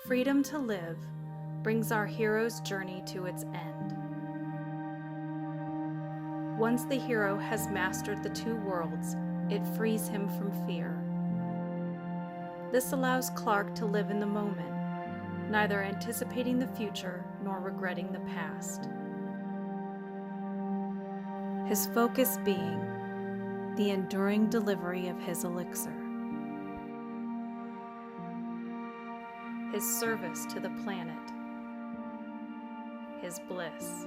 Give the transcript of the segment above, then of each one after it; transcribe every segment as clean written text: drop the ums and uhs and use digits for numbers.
Freedom to live brings our hero's journey to its end. Once the hero has mastered the two worlds, it frees him from fear. This allows Clark to live in the moment, neither anticipating the future nor regretting the past. His focus being the enduring delivery of his elixir, his service to the planet, his bliss.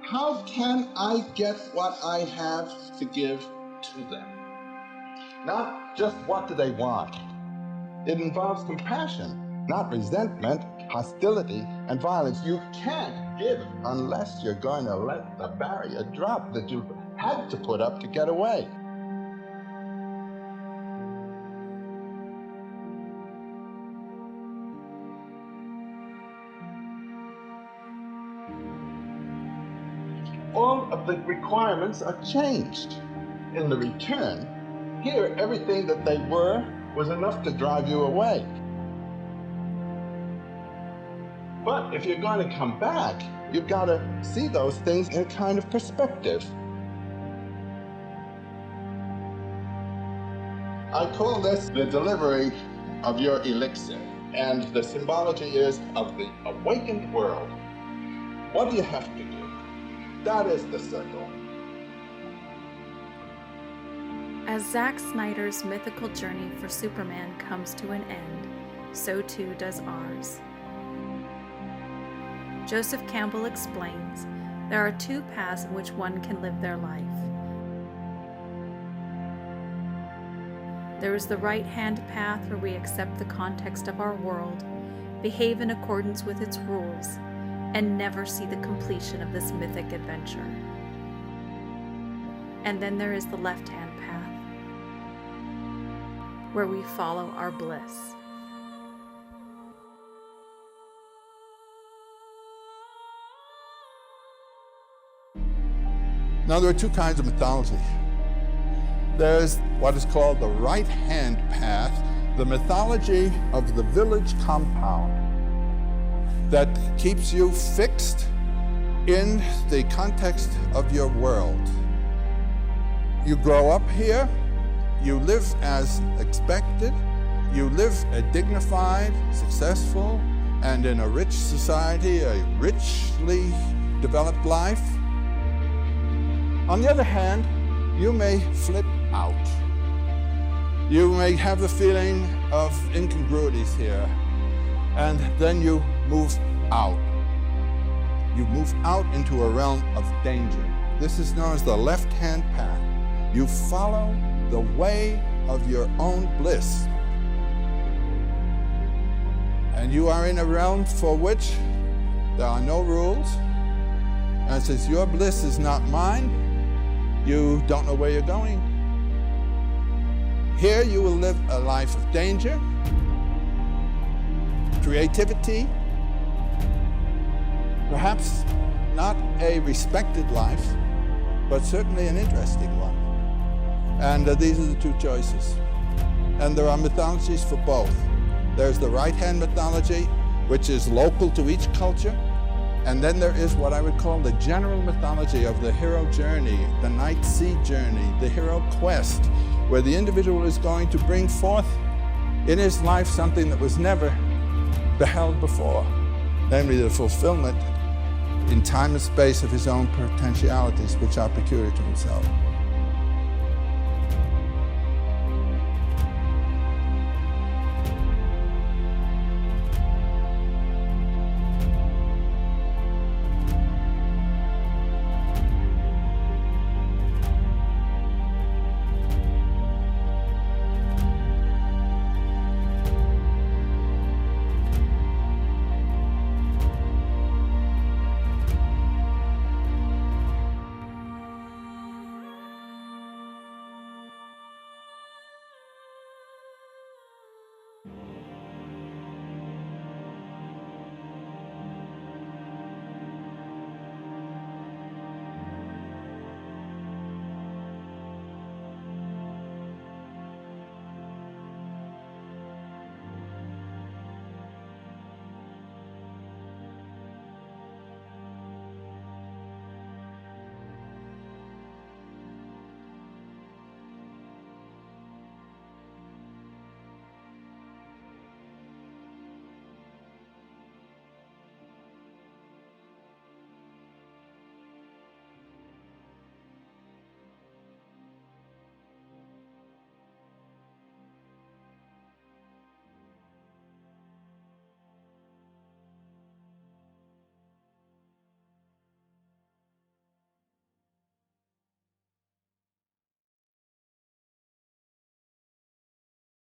How can I get what I have to give to them? Not just what do they want. It involves compassion, not resentment, hostility, and violence. You can't give unless you're going to let the barrier drop that you had to put up to get away. All of the requirements are changed. In the return, here everything that they were was enough to drive you away. But if you're going to come back, you've got to see those things in a kind of perspective. I call this the delivery of your elixir, and the symbology is of the awakened world. What do you have to do? That is the circle. As Zack Snyder's mythical journey for Superman comes to an end, so too does ours. Joseph Campbell explains there are two paths in which one can live their life. There is the right-hand path where we accept the context of our world, behave in accordance with its rules, and never see the completion of this mythic adventure. And then there is the left-hand path, where we follow our bliss. Now, there are two kinds of mythology. There's what is called the right-hand path, the mythology of the village compound that keeps you fixed in the context of your world. You grow up here, you live as expected, you live a dignified, successful, and in a rich society, a richly developed life. On the other hand, you may flip out. You may have the feeling of incongruities here, and then you move out. You move out into a realm of danger. This is known as the left-hand path. You follow the way of your own bliss. And you are in a realm for which there are no rules. And since your bliss is not mine, you don't know where you're going. Here you will live a life of danger, creativity, perhaps not a respected life, but certainly an interesting one. And these are the two choices. And there are mythologies for both. There's the right-hand mythology, which is local to each culture. And then there is what I would call the general mythology of the hero journey, the night sea journey, the hero quest, where the individual is going to bring forth in his life something that was never beheld before, namely the fulfillment in time and space of his own potentialities, which are peculiar to himself.